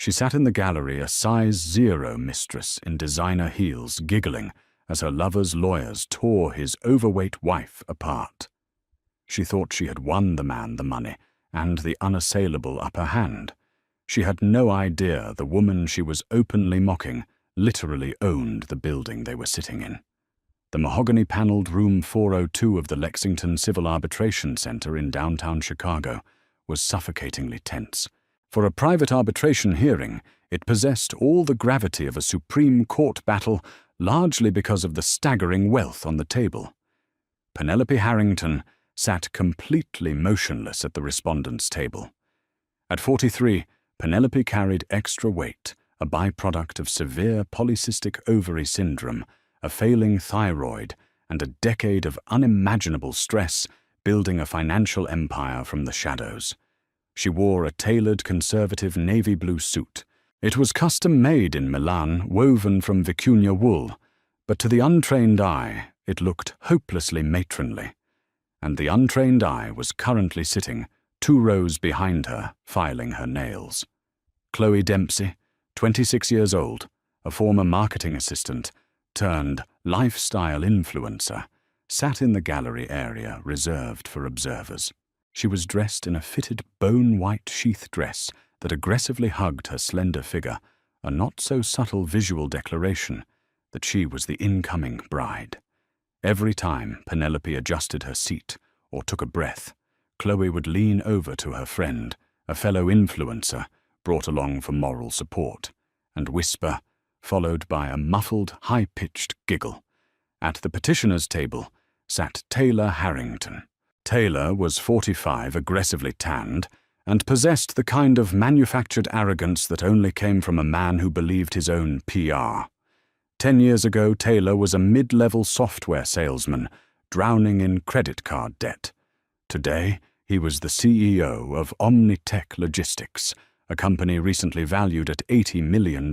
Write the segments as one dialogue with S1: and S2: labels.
S1: She sat in the gallery, a size 0 mistress in designer heels, giggling as her lover's lawyers tore his overweight wife apart. She thought she had won the man the money and the unassailable upper hand. She had no idea the woman she was openly mocking literally owned the building they were sitting in. The mahogany-paneled room 402 of the Lexington Civil Arbitration Center in downtown Chicago was suffocatingly tense. For a private arbitration hearing, it possessed all the gravity of a Supreme Court battle, largely because of the staggering wealth on the table. Penelope Harrington sat completely motionless at the respondent's table. At 43, Penelope carried extra weight, a byproduct of severe polycystic ovary syndrome, a failing thyroid, and a decade of unimaginable stress building a financial empire from the shadows. She wore a tailored conservative navy blue suit. It was custom-made in Milan, woven from vicuña wool, but to the untrained eye it looked hopelessly matronly. And the untrained eye was currently sitting 2 rows behind her, filing her nails. Chloe Dempsey, 26 years old, a former marketing assistant turned lifestyle influencer, sat in the gallery area reserved for observers. She was dressed in a fitted bone-white sheath dress that aggressively hugged her slender figure, a not-so-subtle visual declaration that she was the incoming bride. Every time Penelope adjusted her seat or took a breath, Chloe would lean over to her friend, a fellow influencer brought along for moral support, and whisper, followed by a muffled, high-pitched giggle. At the petitioner's table sat Taylor Harrington. Taylor was 45, aggressively tanned, and possessed the kind of manufactured arrogance that only came from a man who believed his own PR. 10 years ago, Taylor was a mid-level software salesman, drowning in credit card debt. Today, he was the CEO of Omnitech Logistics, a company recently valued at $80 million.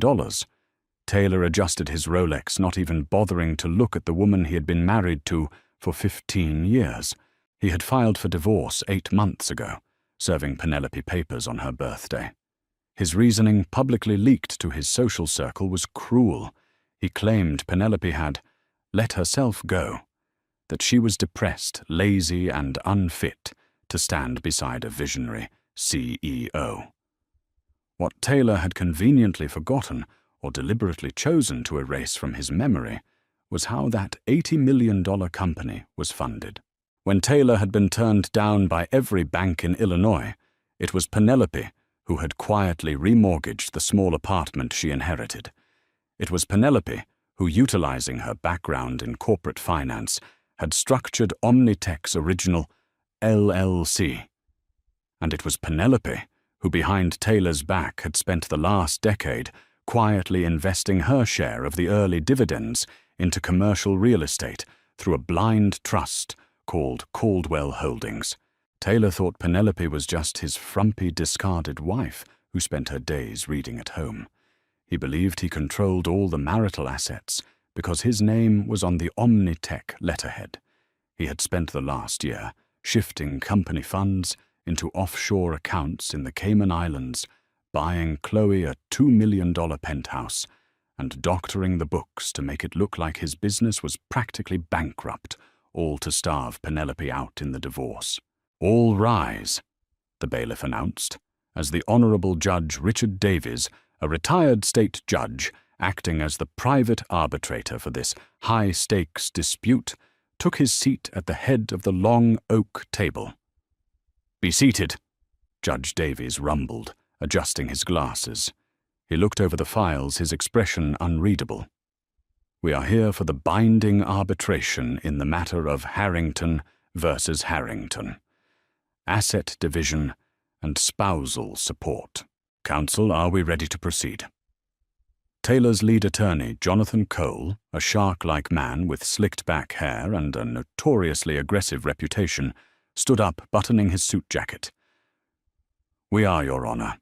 S1: Taylor adjusted his Rolex, not even bothering to look at the woman he had been married to for 15 years. He had filed for divorce 8 months ago, serving Penelope papers on her birthday. His reasoning, publicly leaked to his social circle, was cruel. He claimed Penelope had let herself go, that she was depressed, lazy, and unfit to stand beside a visionary CEO. What Taylor had conveniently forgotten or deliberately chosen to erase from his memory was how that $80 million company was funded. When Taylor had been turned down by every bank in Illinois, it was Penelope who had quietly remortgaged the small apartment she inherited. It was Penelope who, utilizing her background in corporate finance, had structured Omnitech's original LLC. And it was Penelope who, behind Taylor's back, had spent the last decade quietly investing her share of the early dividends into commercial real estate through a blind trust called Caldwell Holdings. Taylor thought Penelope was just his frumpy, discarded wife who spent her days reading at home. He believed he controlled all the marital assets because his name was on the Omnitech letterhead. He had spent the last year shifting company funds into offshore accounts in the Cayman Islands, buying Chloe a $2 million penthouse, and doctoring the books to make it look like his business was practically bankrupt, all to starve Penelope out in the divorce. "All rise," the bailiff announced, as the Honorable Judge Richard Davies, a retired state judge acting as the private arbitrator for this high-stakes dispute, took his seat at the head of the long oak table. "Be seated," Judge Davies rumbled, adjusting his glasses. He looked over the files, his expression unreadable. "We are here for the binding arbitration in the matter of Harrington versus Harrington. Asset division and spousal support. Counsel, are we ready to proceed?" Taylor's lead attorney, Jonathan Cole, a shark-like man with slicked-back hair and a notoriously aggressive reputation, stood up, buttoning his suit jacket. "We are, Your Honor,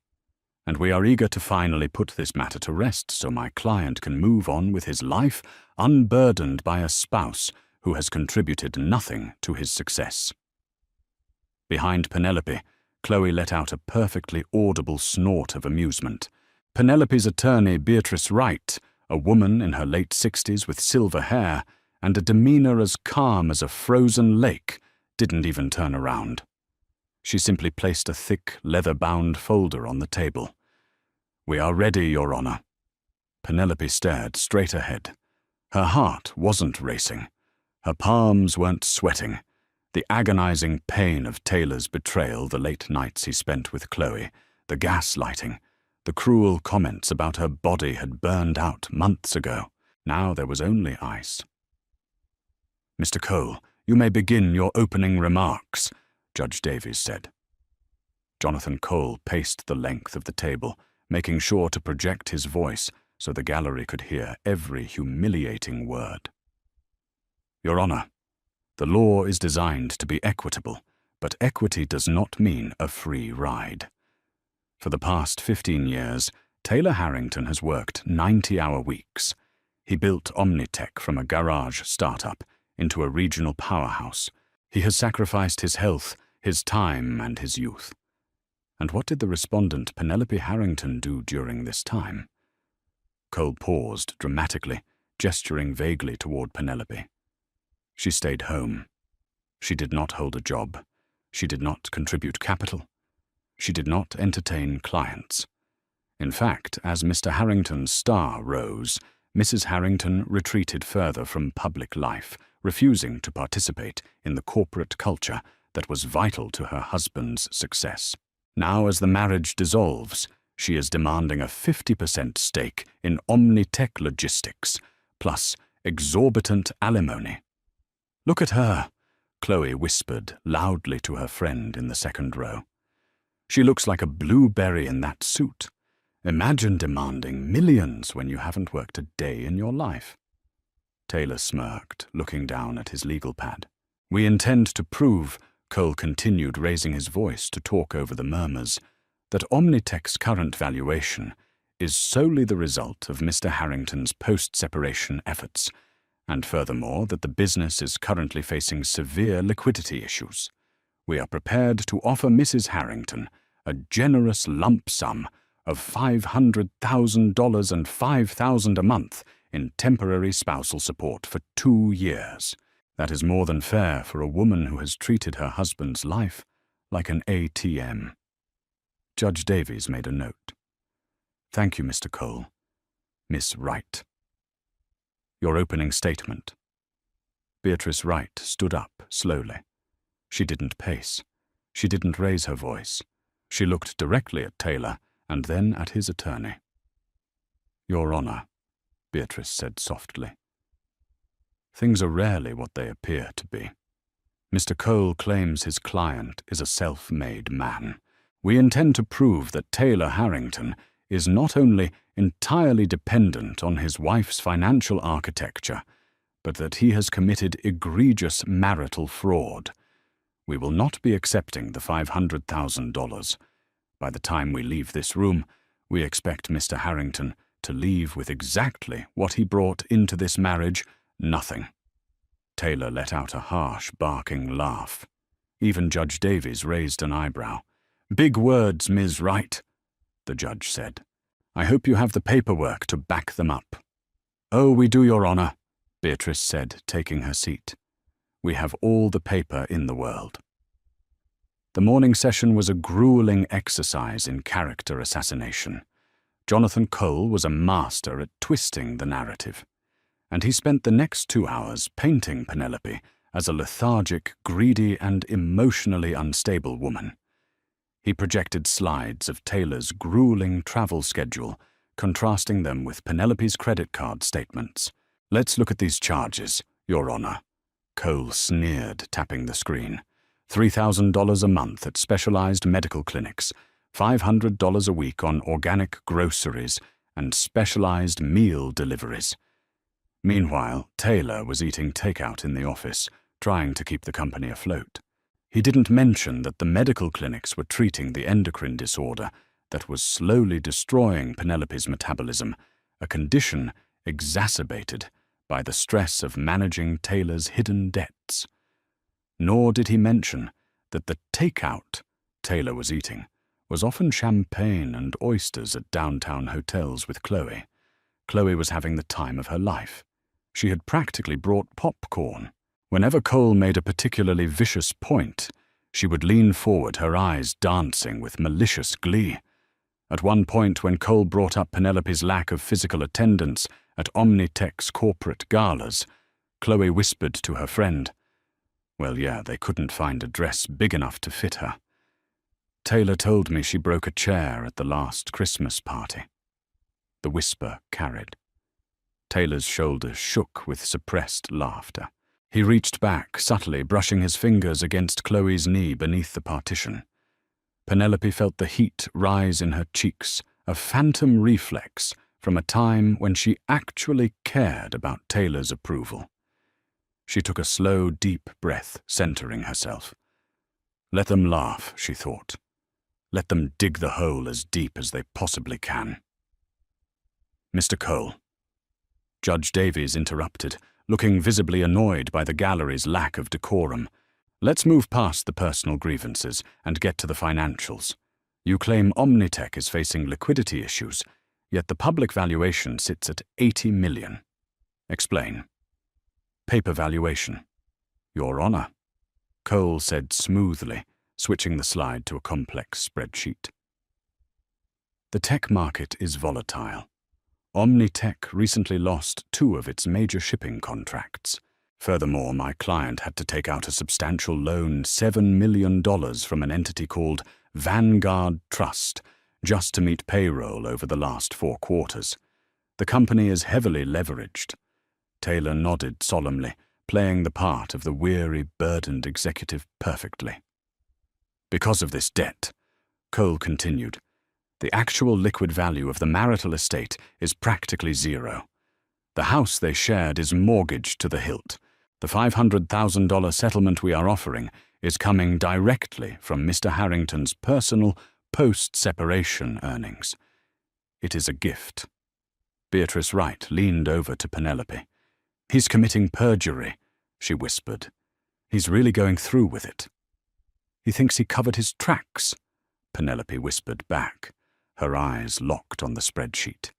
S1: and we are eager to finally put this matter to rest so my client can move on with his life unburdened by a spouse who has contributed nothing to his success." Behind Penelope, Chloe let out a perfectly audible snort of amusement. Penelope's attorney, Beatrice Wright, a woman in her late 60s with silver hair and a demeanor as calm as a frozen lake, didn't even turn around. She simply placed a thick, leather-bound folder on the table. "We are ready, Your Honor." Penelope stared straight ahead. Her heart wasn't racing. Her palms weren't sweating. The agonizing pain of Taylor's betrayal, the late nights he spent with Chloe, the gaslighting, the cruel comments about her body had burned out months ago. Now there was only ice. "Mr. Cole, you may begin your opening remarks," Judge Davies said. Jonathan Cole paced the length of the table, making sure to project his voice so the gallery could hear every humiliating word. "Your Honor, the law is designed to be equitable, but equity does not mean a free ride. For the past 15 years, Taylor Harrington has worked 90-hour weeks. He built Omnitech from a garage startup into a regional powerhouse. He has sacrificed his health, his time, and his youth. And what did the respondent Penelope Harrington do during this time?" Cole paused dramatically, gesturing vaguely toward Penelope. "She stayed home. She did not hold a job. She did not contribute capital. She did not entertain clients. In fact, as Mr. Harrington's star rose, Mrs. Harrington retreated further from public life, refusing to participate in the corporate culture that was vital to her husband's success. Now, as the marriage dissolves, she is demanding a 50% stake in Omnitech Logistics, plus exorbitant alimony. Look at her," Chloe whispered loudly to her friend in the second row. "She looks like a blueberry in that suit. Imagine demanding millions when you haven't worked a day in your life." Taylor smirked, looking down at his legal pad. "We intend to prove," Cole continued, raising his voice to talk over the murmurs, "that Omnitech's current valuation is solely the result of Mr. Harrington's post-separation efforts, and furthermore that the business is currently facing severe liquidity issues. We are prepared to offer Mrs. Harrington a generous lump sum of $500,000 and $5,000 a month in temporary spousal support for 2 years. That is more than fair for a woman who has treated her husband's life like an ATM." Judge Davies made a note. "Thank you, Mr. Cole. Miss Wright." "Your opening statement." Beatrice Wright stood up slowly. She didn't pace. She didn't raise her voice. She looked directly at Taylor and then at his attorney. "Your Honor," Beatrice said softly, "things are rarely what they appear to be. Mr. Cole claims his client is a self-made man. We intend to prove that Taylor Harrington is not only entirely dependent on his wife's financial architecture, but that he has committed egregious marital fraud. We will not be accepting the $500,000. By the time we leave this room, we expect Mr. Harrington to leave with exactly what he brought into this marriage, nothing." Taylor let out a harsh, barking laugh. Even Judge Davies raised an eyebrow. "Big words, Ms. Wright," the judge said. "I hope you have the paperwork to back them up." "Oh, we do, Your Honor," Beatrice said, taking her seat. "We have all the paper in the world." The morning session was a grueling exercise in character assassination. Jonathan Cole was a master at twisting the narrative, and he spent the next 2 hours painting Penelope as a lethargic, greedy, and emotionally unstable woman. He projected slides of Taylor's grueling travel schedule, contrasting them with Penelope's credit card statements. "Let's look at these charges, Your Honor," Cole sneered, tapping the screen. $3,000 a month at specialized medical clinics, $500 a week on organic groceries, and specialized meal deliveries. Meanwhile, Taylor was eating takeout in the office, trying to keep the company afloat. He didn't mention that the medical clinics were treating the endocrine disorder that was slowly destroying Penelope's metabolism, a condition exacerbated by the stress of managing Taylor's hidden debts. Nor did he mention that the takeout Taylor was eating was often champagne and oysters at downtown hotels with Chloe. Chloe was having the time of her life. She had practically brought popcorn. Whenever Cole made a particularly vicious point, she would lean forward, her eyes dancing with malicious glee. At one point, when Cole brought up Penelope's lack of physical attendance at Omnitech's corporate galas, Chloe whispered to her friend, "Well, yeah, they couldn't find a dress big enough to fit her. Taylor told me she broke a chair at the last Christmas party." The whisper carried. Taylor's shoulders shook with suppressed laughter. He reached back, subtly brushing his fingers against Chloe's knee beneath the partition. Penelope felt the heat rise in her cheeks, a phantom reflex from a time when she actually cared about Taylor's approval. She took a slow, deep breath, centering herself. Let them laugh, she thought. Let them dig the hole as deep as they possibly can. Mr. Cole. Judge Davies interrupted, looking visibly annoyed by the gallery's lack of decorum. Let's move past the personal grievances and get to the financials. You claim Omnitech is facing liquidity issues, yet the public valuation sits at $80 million. Explain. Paper valuation. Your Honor, Cole said smoothly, switching the slide to a complex spreadsheet. The tech market is volatile. Omnitech recently lost 2 of its major shipping contracts. Furthermore, my client had to take out a substantial loan, $7 million, from an entity called Vanguard Trust, just to meet payroll over the last 4 quarters. The company is heavily leveraged. Taylor nodded solemnly, playing the part of the weary, burdened executive perfectly. Because of this debt, Cole continued, the actual liquid value of the marital estate is practically zero. The house they shared is mortgaged to the hilt. The $500,000 settlement we are offering is coming directly from Mr. Harrington's personal post-separation earnings. It is a gift. Beatrice Wright leaned over to Penelope. He's committing perjury, she whispered. He's really going through with it. He thinks he covered his tracks, Penelope whispered back, her eyes locked on the spreadsheet.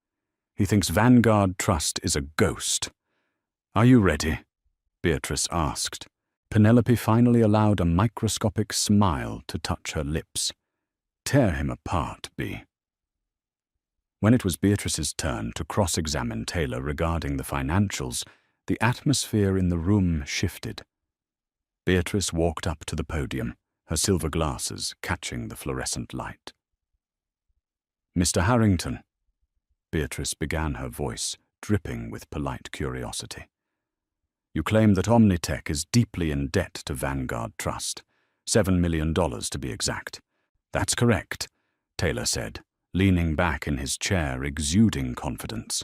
S1: He thinks Vanguard Trust is a ghost. Are you ready? Beatrice asked. Penelope finally allowed a microscopic smile to touch her lips. Tear him apart, Bea. When it was Beatrice's turn to cross-examine Taylor regarding the financials, the atmosphere in the room shifted. Beatrice walked up to the podium, her silver glasses catching the fluorescent light. Mr. Harrington, Beatrice began, her voice dripping with polite curiosity. You claim that Omnitech is deeply in debt to Vanguard Trust, $7 million to be exact. That's correct, Taylor said, leaning back in his chair, exuding confidence.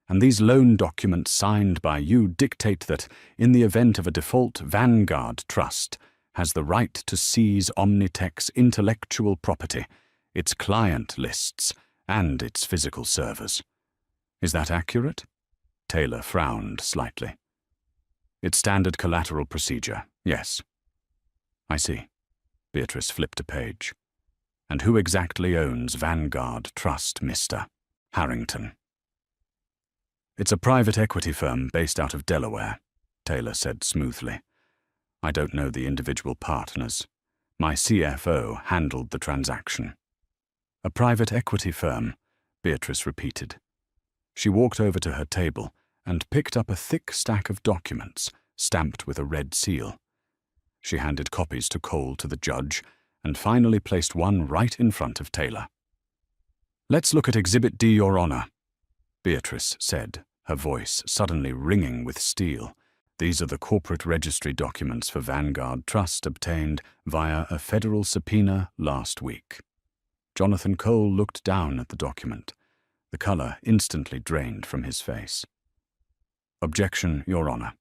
S1: And these loan documents signed by you dictate that, in the event of a default, Vanguard Trust has the right to seize Omnitech's intellectual property, its client lists, and its physical servers. Is that accurate? Taylor frowned slightly. It's standard collateral procedure, yes. I see. Beatrice flipped a page. And who exactly owns Vanguard Trust, Mr. Harrington? It's a private equity firm based out of Delaware, Taylor said smoothly. I don't know the individual partners. My CFO handled the transaction. A private equity firm, Beatrice repeated. She walked over to her table and picked up a thick stack of documents stamped with a red seal. She handed copies to Cole, to the judge, and finally placed one right in front of Taylor. Let's look at Exhibit D, Your Honor, Beatrice said, her voice suddenly ringing with steel. These are the corporate registry documents for Vanguard Trust obtained via a federal subpoena last week. Jonathan Cole looked down at the document. The color instantly drained from his face. Objection, Your Honor.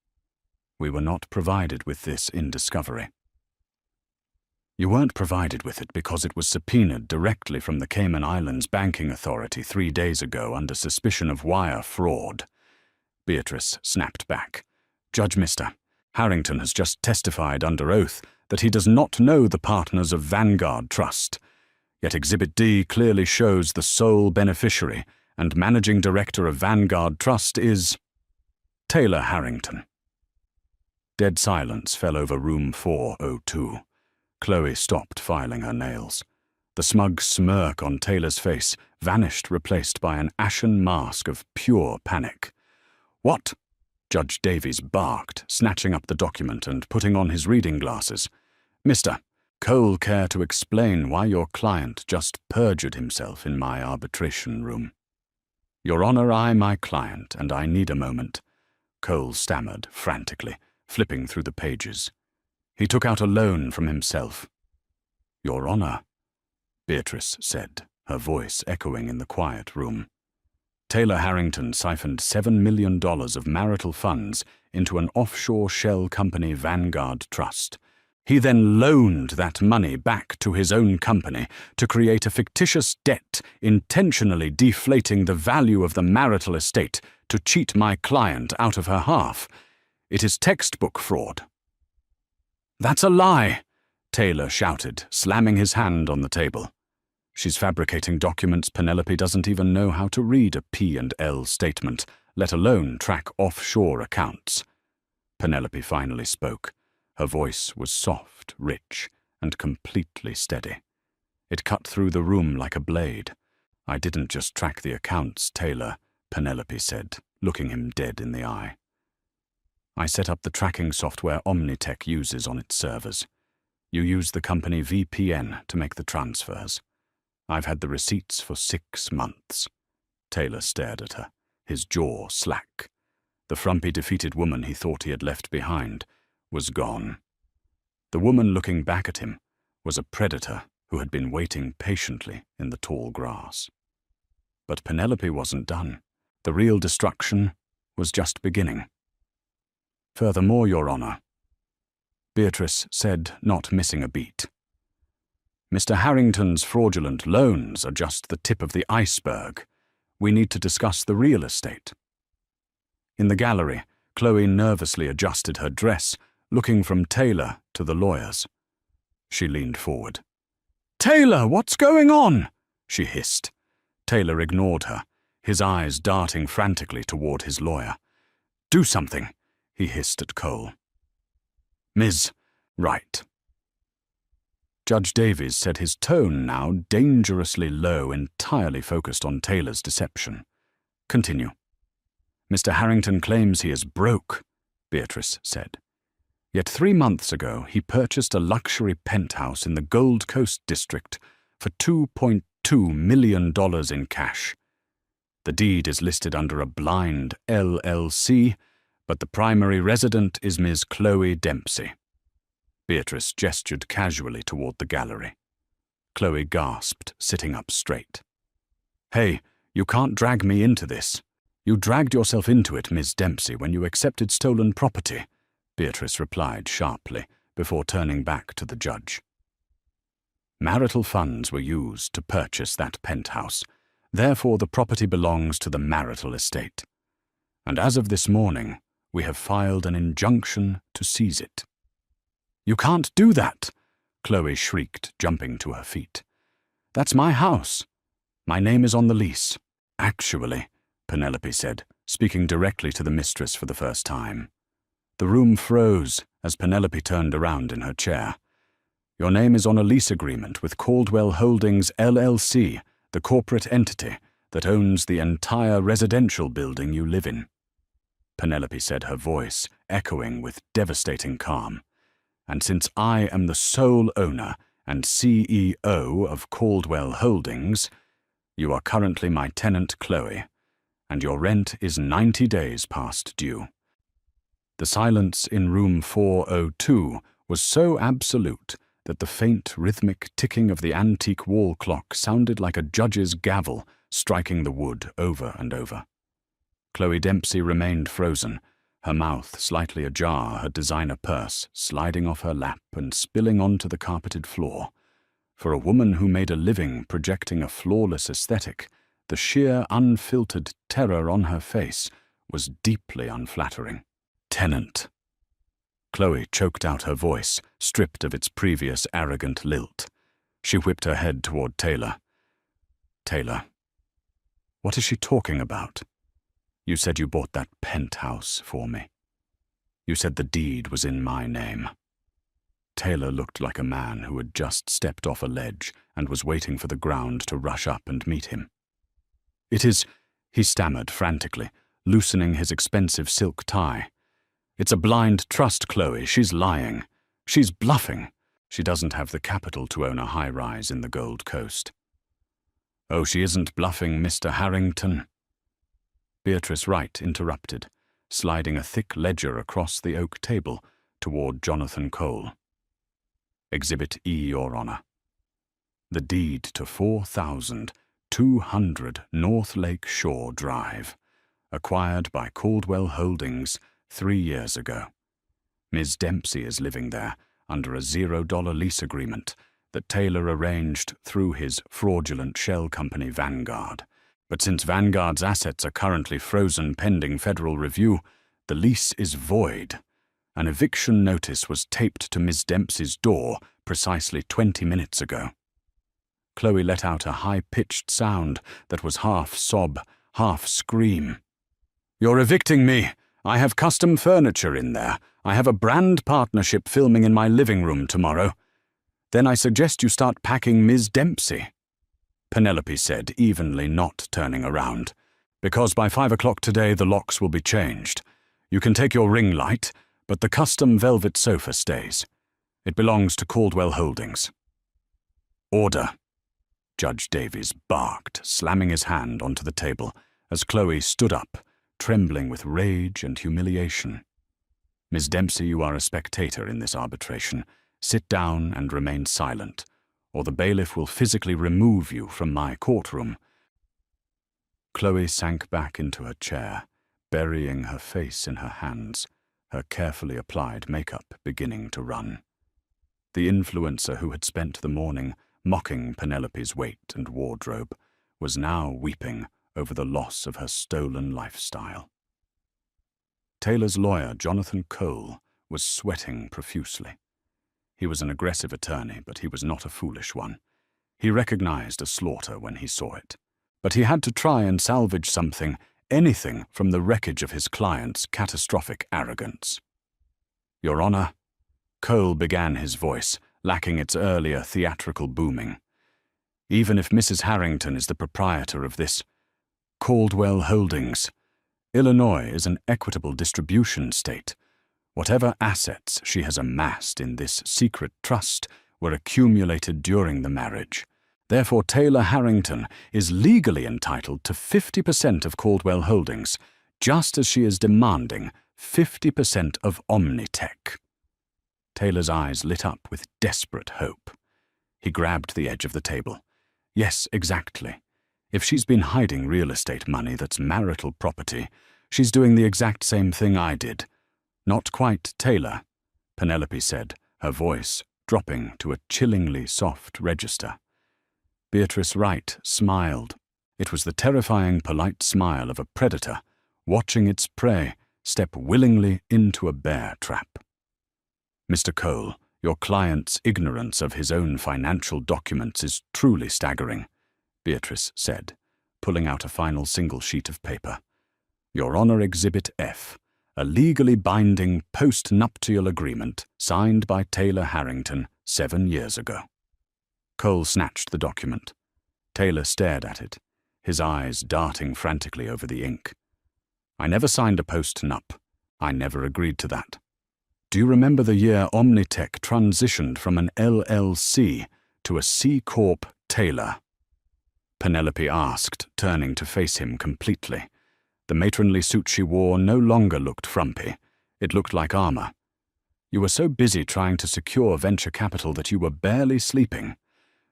S1: We were not provided with this in discovery. You weren't provided with it because it was subpoenaed directly from the Cayman Islands Banking Authority 3 days ago under suspicion of wire fraud. Beatrice snapped back. Judge Mr. Harrington has just testified under oath that he does not know the partners of Vanguard Trust. Yet Exhibit D clearly shows the sole beneficiary and managing director of Vanguard Trust is Taylor Harrington. Dead silence fell over room 402. Chloe stopped filing her nails. The smug smirk on Taylor's face vanished, replaced by an ashen mask of pure panic. "What?" Judge Davies barked, snatching up the document and putting on his reading glasses. "Mr. Cole, care to explain why your client just perjured himself in my arbitration room?" "Your Honor, my client, and I need a moment," Cole stammered frantically, flipping through the pages. "He took out a loan from himself." "Your Honor," Beatrice said, her voice echoing in the quiet room. "Taylor Harrington siphoned $7 million of marital funds into an offshore shell company, Vanguard Trust. He then loaned that money back to his own company to create a fictitious debt, intentionally deflating the value of the marital estate to cheat my client out of her half. It is textbook fraud." "That's a lie!" Taylor shouted, slamming his hand on the table. "She's fabricating documents. Penelope doesn't even know how to read a P&L statement, let alone track offshore accounts." Penelope finally spoke. Her voice was soft, rich, and completely steady. It cut through the room like a blade. "I didn't just track the accounts, Taylor," Penelope said, looking him dead in the eye. "I set up the tracking software Omnitech uses on its servers. You use the company VPN to make the transfers. I've had the receipts for 6 months. Taylor stared at her, his jaw slack. The frumpy, defeated woman he thought he had left behind was gone. The woman looking back at him was a predator who had been waiting patiently in the tall grass. But Penelope wasn't done. The real destruction was just beginning. "Furthermore, Your Honor," Beatrice said, not missing a beat, "Mr. Harrington's fraudulent loans are just the tip of the iceberg. We need to discuss the real estate." In the gallery, Chloe nervously adjusted her dress, looking from Taylor to the lawyers. She leaned forward. "Taylor, what's going on?" she hissed. Taylor ignored her, his eyes darting frantically toward his lawyer. "Do something," he hissed at Cole. "Ms. Wright." Judge Davies said, his tone now dangerously low, entirely focused on Taylor's deception. "Continue." "Mr. Harrington claims he is broke," Beatrice said. "Yet 3 months ago he purchased a luxury penthouse in the Gold Coast district for $2.2 million in cash. The deed is listed under a blind LLC, but the primary resident is Ms. Chloe Dempsey." Beatrice gestured casually toward the gallery. Chloe gasped, sitting up straight. "Hey, you can't drag me into this. You dragged yourself into it, Ms. Dempsey, when you accepted stolen property," Beatrice replied sharply, before turning back to the judge. "Marital funds were used to purchase that penthouse. Therefore, the property belongs to the marital estate. And as of this morning, we have filed an injunction to seize it." "You can't do that!" Chloe shrieked, jumping to her feet. "That's my house. My name is on the lease." "Actually," Penelope said, speaking directly to the mistress for the first time. The room froze as Penelope turned around in her chair. "Your name is on a lease agreement with Caldwell Holdings LLC, the corporate entity that owns the entire residential building you live in," Penelope said, her voice echoing with devastating calm. "And since I am the sole owner and CEO of Caldwell Holdings, you are currently my tenant, Chloe, and your rent is 90 days past due." The silence in room 402 was so absolute that the faint, rhythmic ticking of the antique wall clock sounded like a judge's gavel striking the wood over and over. Chloe Dempsey remained frozen, her mouth slightly ajar, her designer purse sliding off her lap and spilling onto the carpeted floor. For a woman who made a living projecting a flawless aesthetic, the sheer, unfiltered terror on her face was deeply unflattering. "Tenant." Chloe choked out her voice, stripped of its previous arrogant lilt. She whipped her head toward Taylor. Taylor, what is she talking about? You said you bought that penthouse for me. You said the deed was in my name. Taylor looked like a man who had just stepped off a ledge and was waiting for the ground to rush up and meet him. It is, he stammered frantically, loosening his expensive silk tie. It's a blind trust, Chloe. She's lying. She's bluffing. She doesn't have the capital to own a high-rise in the Gold Coast. Oh, she isn't bluffing, Mr. Harrington. Beatrice Wright interrupted, sliding a thick ledger across the oak table toward Jonathan Cole. Exhibit E, Your Honor. The deed to 4,200 North Lake Shore Drive, acquired by Caldwell Holdings 3 years ago. Ms. Dempsey is living there under a $0 lease agreement that Taylor arranged through his fraudulent shell company Vanguard. But since Vanguard's assets are currently frozen pending federal review, the lease is void. An eviction notice was taped to Ms. Dempsey's door precisely 20 minutes ago. Chloe let out a high-pitched sound that was half sob, half scream. You're evicting me. I have custom furniture in there. I have a brand partnership filming in my living room tomorrow. Then I suggest you start packing Ms. Dempsey, Penelope said, evenly, not turning around. Because by 5 o'clock today the locks will be changed. You can take your ring light, but the custom velvet sofa stays. It belongs to Caldwell Holdings. Order, Judge Davies barked, slamming his hand onto the table as Chloe stood up, trembling with rage and humiliation. Miss Dempsey, you are a spectator in this arbitration. Sit down and remain silent, or the bailiff will physically remove you from my courtroom. Chloe sank back into her chair, burying her face in her hands, her carefully applied makeup beginning to run. The influencer who had spent the morning mocking Penelope's weight and wardrobe was now weeping over the loss of her stolen lifestyle. Taylor's lawyer, Jonathan Cole, was sweating profusely. He was an aggressive attorney, but he was not a foolish one. He recognized a slaughter when he saw it. But he had to try and salvage something, anything, from the wreckage of his client's catastrophic arrogance. Your Honor, Cole began his voice, lacking its earlier theatrical booming. Even if Mrs. Harrington is the proprietor of this Caldwell Holdings, Illinois is an equitable distribution state. Whatever assets she has amassed in this secret trust were accumulated during the marriage. Therefore, Taylor Harrington is legally entitled to 50% of Caldwell Holdings, just as she is demanding 50% of Omnitech. Taylor's eyes lit up with desperate hope. He grabbed the edge of the table. Yes, exactly. If she's been hiding real estate money that's marital property, she's doing the exact same thing I did. Not quite, Taylor, Penelope said, her voice dropping to a chillingly soft register. Beatrice Wright smiled. It was the terrifying, polite smile of a predator watching its prey step willingly into a bear trap. Mr. Cole, your client's ignorance of his own financial documents is truly staggering, Beatrice said, pulling out a final single sheet of paper. Your Honor, Exhibit F, a legally binding post-nuptial agreement signed by Taylor Harrington 7 years ago. Cole snatched the document. Taylor stared at it, his eyes darting frantically over the ink. I never signed a post-nup. I never agreed to that. Do you remember the year Omnitech transitioned from an LLC to a C Corp Taylor? Penelope asked, turning to face him completely. The matronly suit she wore no longer looked frumpy. It looked like armor. You were so busy trying to secure venture capital that you were barely sleeping.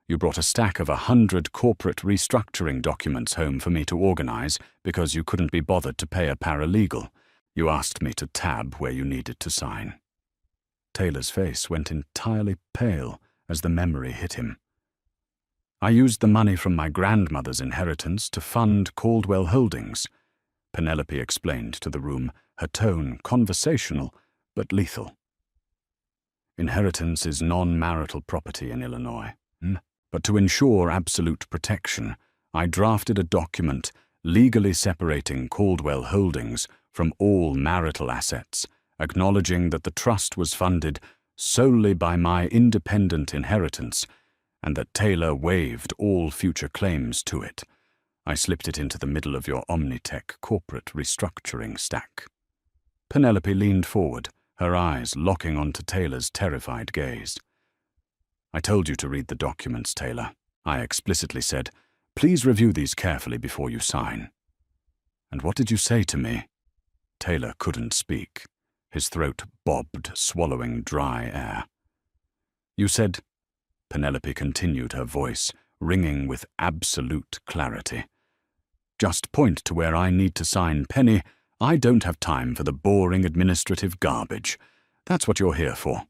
S1: You brought a stack of 100 corporate restructuring documents home for me to organize because you couldn't be bothered to pay a paralegal. You asked me to tab where you needed to sign. Taylor's face went entirely pale as the memory hit him. I used the money from my grandmother's inheritance to fund Caldwell Holdings, Penelope explained to the room, her tone conversational but lethal. Inheritance is non-marital property in Illinois. But to ensure absolute protection, I drafted a document legally separating Caldwell Holdings from all marital assets, acknowledging that the trust was funded solely by my independent inheritance and that Taylor waived all future claims to it. I slipped it into the middle of your Omnitech corporate restructuring stack. Penelope leaned forward, her eyes locking onto Taylor's terrified gaze. I told you to read the documents, Taylor. I explicitly said, please review these carefully before you sign. And what did you say to me? Taylor couldn't speak. His throat bobbed, swallowing dry air. You said, Penelope continued, her voice ringing with absolute clarity. Just point to where I need to sign, Penny. I don't have time for the boring administrative garbage. That's what you're here for.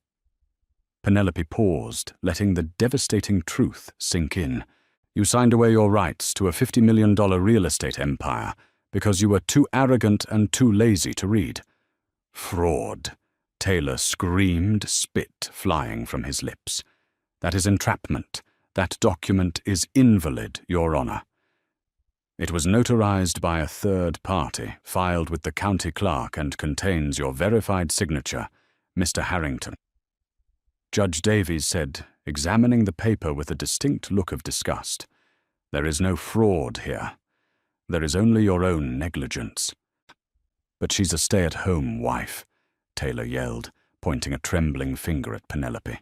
S1: Penelope paused, letting the devastating truth sink in. You signed away your rights to a $50 million real estate empire because you were too arrogant and too lazy to read. Fraud, Taylor screamed, spit flying from his lips. That is entrapment. That document is invalid, Your Honor. It was notarized by a third party, filed with the county clerk, and contains your verified signature, Mr. Harrington. Judge Davies said, examining the paper with a distinct look of disgust, there is no fraud here. There is only your own negligence. But she's a stay-at-home wife, Taylor yelled, pointing a trembling finger at Penelope.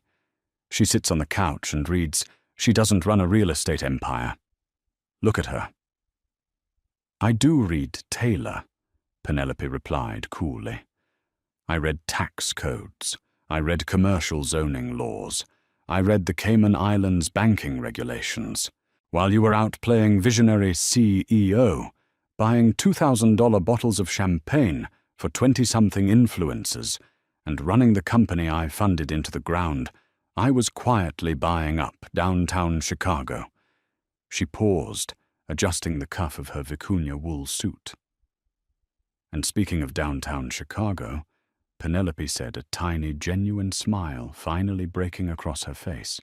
S1: She sits on the couch and reads, she doesn't run a real estate empire. Look at her. I do read Taylor, Penelope replied coolly. I read tax codes. I read commercial zoning laws. I read the Cayman Islands banking regulations. While you were out playing visionary CEO, buying $2,000 bottles of champagne for 20-something influencers, and running the company I funded into the ground, I was quietly buying up downtown Chicago. She paused, adjusting the cuff of her vicuña wool suit. And speaking of downtown Chicago, Penelope said, a tiny, genuine smile finally breaking across her face.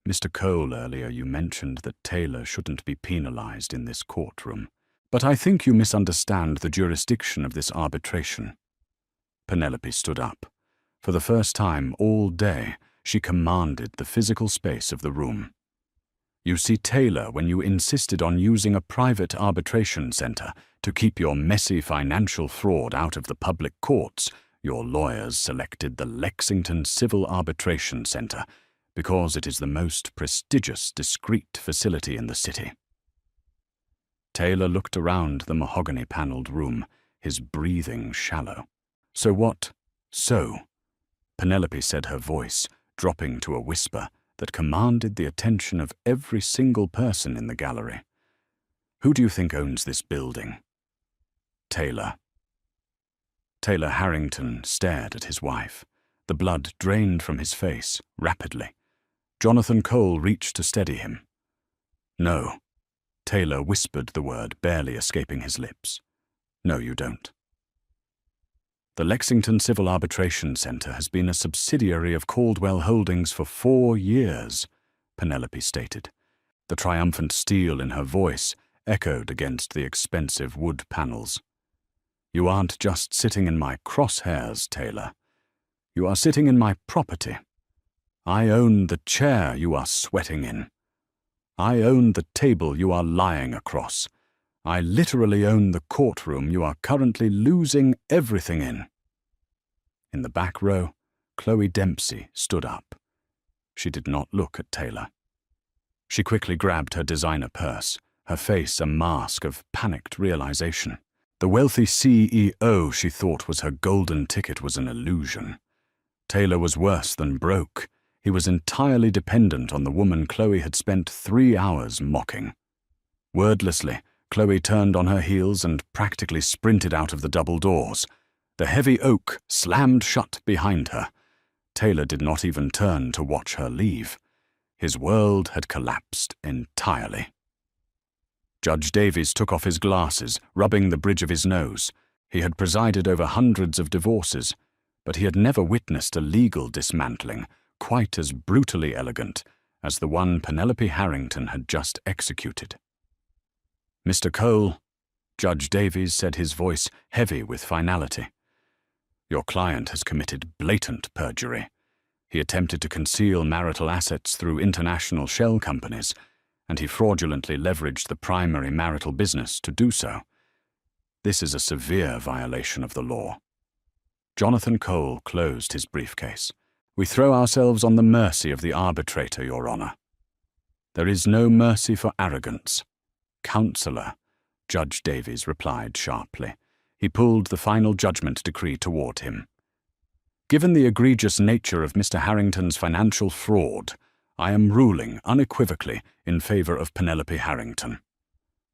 S1: Mr. Cole, earlier you mentioned that Taylor shouldn't be penalized in this courtroom, but I think you misunderstand the jurisdiction of this arbitration. Penelope stood up. For the first time all day, she commanded the physical space of the room. You see, Taylor, when you insisted on using a private arbitration center to keep your messy financial fraud out of the public courts, your lawyers selected the Lexington Civil Arbitration Center because it is the most prestigious, discreet facility in the city. Taylor looked around the mahogany-paneled room, his breathing shallow. So what? So? Penelope said, her voice dropping to a whisper that commanded the attention of every single person in the gallery. Who do you think owns this building? Taylor. Taylor Harrington stared at his wife. The blood drained from his face rapidly. Jonathan Cole reached to steady him. No. Taylor whispered the word, barely escaping his lips. No, you don't. The Lexington Civil Arbitration Center has been a subsidiary of Caldwell Holdings for 4 years, Penelope stated. The triumphant steel in her voice echoed against the expensive wood panels. You aren't just sitting in my crosshairs, Taylor. You are sitting in my property. I own the chair you are sweating in. I own the table you are lying across. I literally own the courtroom you are currently losing everything in. In the back row, Chloe Dempsey stood up. She did not look at Taylor. She quickly grabbed her designer purse, her face a mask of panicked realization. The wealthy CEO she thought was her golden ticket was an illusion. Taylor was worse than broke. He was entirely dependent on the woman Chloe had spent 3 hours mocking. Wordlessly, Chloe turned on her heels and practically sprinted out of the double doors. The heavy oak slammed shut behind her. Taylor did not even turn to watch her leave. His world had collapsed entirely. Judge Davies took off his glasses, rubbing the bridge of his nose. He had presided over hundreds of divorces, but he had never witnessed a legal dismantling quite as brutally elegant as the one Penelope Harrington had just executed. "Mr. Cole," Judge Davies said, his voice heavy with finality, "your client has committed blatant perjury. He attempted to conceal marital assets through international shell companies, and he fraudulently leveraged the primary marital business to do so. This is a severe violation of the law." Jonathan Cole closed his briefcase. "We throw ourselves on the mercy of the arbitrator, Your Honor." "There is no mercy for arrogance." "Counselor," Judge Davies replied sharply. He pulled the final judgment decree toward him. "Given the egregious nature of Mr. Harrington's financial fraud, I am ruling unequivocally in favor of Penelope Harrington.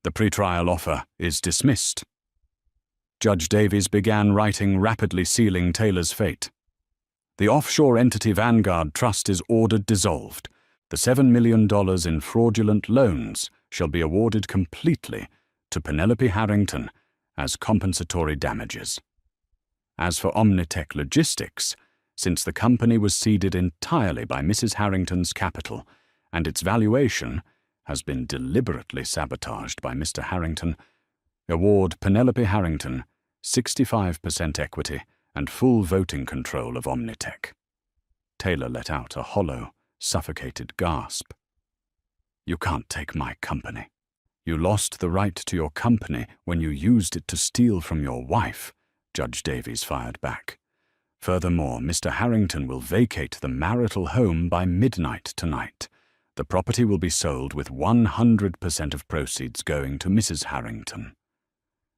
S1: The pretrial offer is dismissed." Judge Davies began writing, rapidly sealing Taylor's fate. "The offshore entity Vanguard Trust is ordered dissolved. The $7 million in fraudulent loans shall be awarded completely to Penelope Harrington as compensatory damages. As for Omnitech Logistics, since the company was seeded entirely by Mrs. Harrington's capital, and its valuation has been deliberately sabotaged by Mr. Harrington, award Penelope Harrington 65% equity and full voting control of Omnitech." Taylor let out a hollow, suffocated gasp. "You can't take my company. You lost the right to your company when you used it to steal from your wife," Judge Davies fired back. "Furthermore, Mr. Harrington will vacate the marital home by midnight tonight. The property will be sold with 100% of proceeds going to Mrs. Harrington.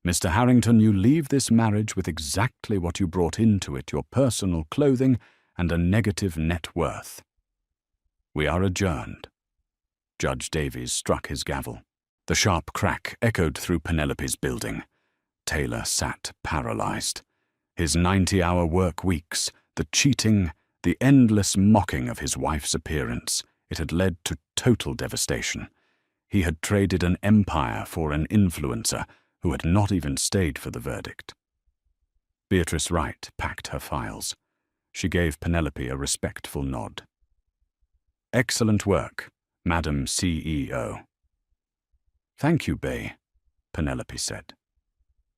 S1: Mr. Harrington, you leave this marriage with exactly what you brought into it, your personal clothing and a negative net worth. We are adjourned." Judge Davies struck his gavel. The sharp crack echoed through Penelope's building. Taylor sat paralyzed. His 90-hour work weeks, the cheating, the endless mocking of his wife's appearance, it had led to total devastation. He had traded an empire for an influencer who had not even stayed for the verdict. Beatrice Wright packed her files. She gave Penelope a respectful nod. "Excellent work, Madam CEO." "Thank you, Bay," Penelope said.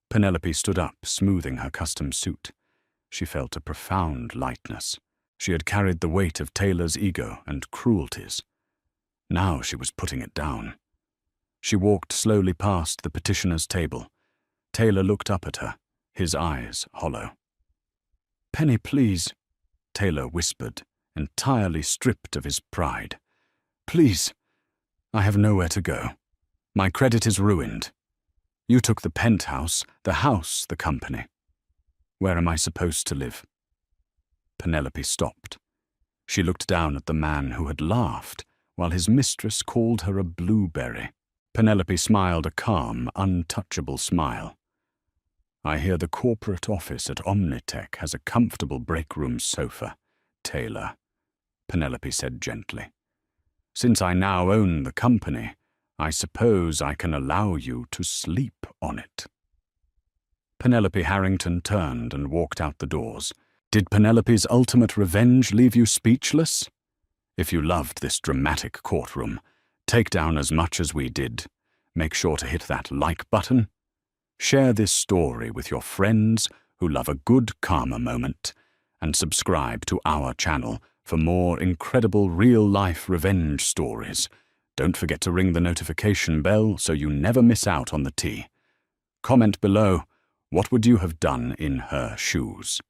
S1: Penelope stood up, smoothing her custom suit. She felt a profound lightness. She had carried the weight of Taylor's ego and cruelties. Now she was putting it down. She walked slowly past the petitioner's table. Taylor looked up at her, his eyes hollow. "Penny, please," Taylor whispered, entirely stripped of his pride. "Please, I have nowhere to go. My credit is ruined. You took the penthouse, the house, the company. Where am I supposed to live?" Penelope stopped. She looked down at the man who had laughed while his mistress called her a blueberry. Penelope smiled a calm, untouchable smile. "I hear the corporate office at Omnitech has a comfortable break-room sofa, Taylor," Penelope said gently. "Since I now own the company, I suppose I can allow you to sleep on it." Penelope Harrington turned and walked out the doors. Did Penelope's ultimate revenge leave you speechless? If you loved this dramatic courtroom, take down as much as we did. Make sure to hit that like button. Share this story with your friends who love a good karma moment, and subscribe to our channel for more incredible real-life revenge stories. Don't forget to ring the notification bell so you never miss out on the tea. Comment below, what would you have done in her shoes?